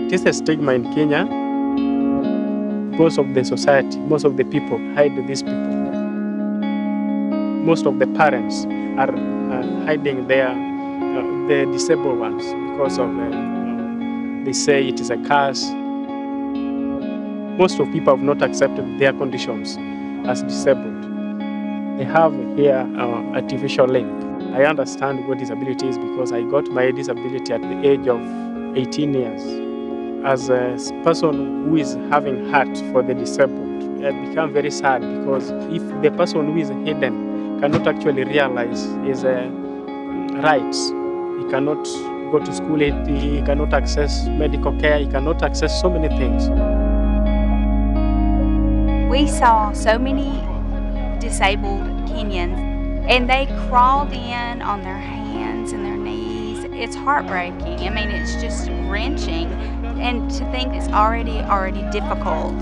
It is a stigma in Kenya. Most of the society, most of the people hide these people. Most of the parents are hiding the disabled ones because of they say it is a curse. Most of people have not accepted their conditions as disabled. They have here artificial limb. I understand what disability is because I got my disability at the age of 18 years. As a person who is having heart for the disabled, I become very sad because if the person who is hidden cannot actually realize his rights, he cannot go to school, he cannot access medical care, he cannot access so many things. We saw so many disabled Kenyans, and they crawled in on their hands and their knees. It's heartbreaking. I mean, it's just wrenching. And to think it's already difficult,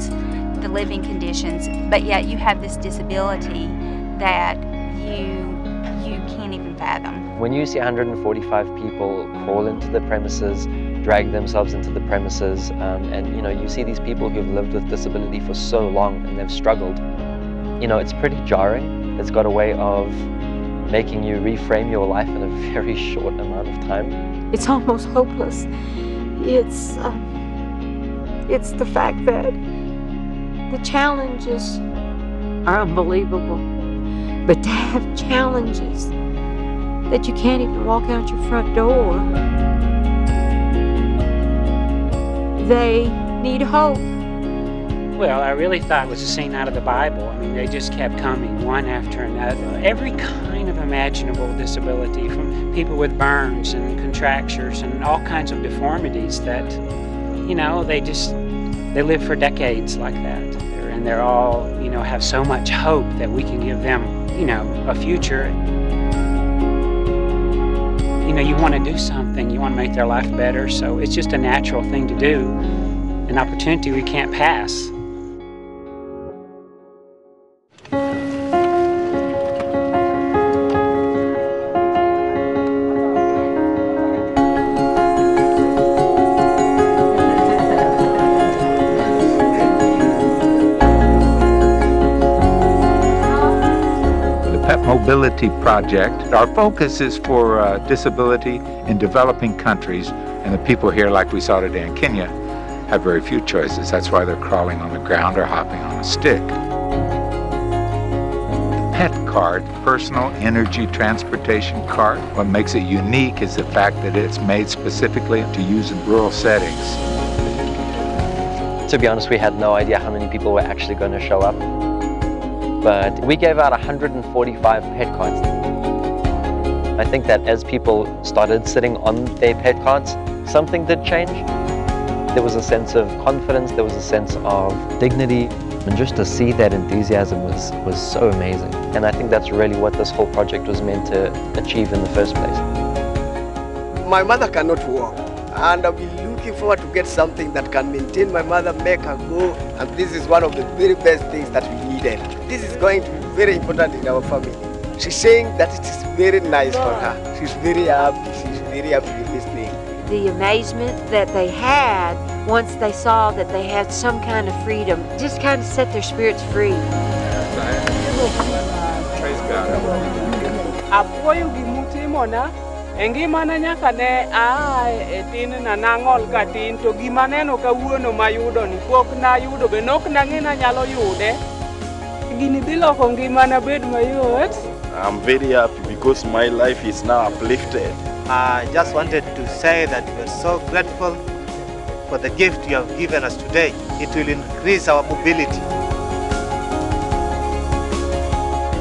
the living conditions, but yet you have this disability that you can't even fathom. When you see 145 people crawl into the premises, drag themselves into the premises, and you see these people who've lived with disability for so long and they've struggled, it's pretty jarring. It's got a way of making you reframe your life in a very short amount of time. It's almost hopeless. It's the fact that the challenges are unbelievable, but to have challenges that you can't even walk out your front door, they need hope. Well, I really thought it was a scene out of the Bible. I mean, they just kept coming one after another. Every kind of imaginable disability, from people with burns and contractures and all kinds of deformities that, they live for decades like that. And they're all, have so much hope that we can give them, a future. You want to do something, you want to make their life better, so it's just a natural thing to do, an opportunity we can't pass. Mobility project. Our focus is for disability in developing countries, and the people here, like we saw today in Kenya, have very few choices. That's why they're crawling on the ground or hopping on a stick. The PET card, personal energy transportation card, what makes it unique is the fact that it's made specifically to use in rural settings. To be honest, we had no idea how many people were actually going to show up. But we gave out 145 pet cards. I think that as people started sitting on their pet cards, something did change. There was a sense of confidence, there was a sense of dignity, and just to see that enthusiasm was so amazing. And I think that's really what this whole project was meant to achieve in the first place. My mother cannot walk, and I've been looking forward to get something that can maintain my mother, make her go, and this is one of the very best things that we needed. This is going to be very important in our family. She's saying that it is very nice for her. She's very happy with this thing. The amazement that they had once they saw that they had some kind of freedom just kind of set their spirits free. Praise God. Engimana nyaka ne tin na nang'ol ka tin to gima neno kawuono mayudo ni pok nayudo be nok nang'e na nyalo yude. Gini dhi loko ngimana bed mayot. I'm very happy because my life is now uplifted. I just wanted to say that we're so grateful for the gift you have given us today. It will increase our mobility.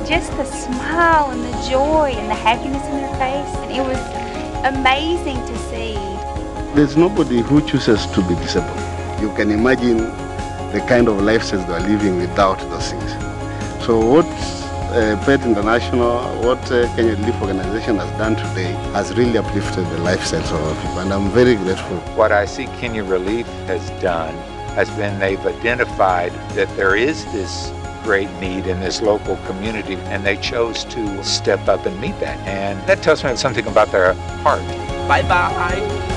Just the smile and the joy and the happiness in their face. And it was amazing to see. There's nobody who chooses to be disabled. You can imagine the kind of lifestyles they are living without those things. So what PET International, what Kenya Relief Organization has done today has really uplifted the lifestyles of our people, and I'm very grateful. What I see Kenya Relief has done has been they've identified that there is this great need in this local community, and they chose to step up and meet that. And that tells me something about their heart. Bye-bye.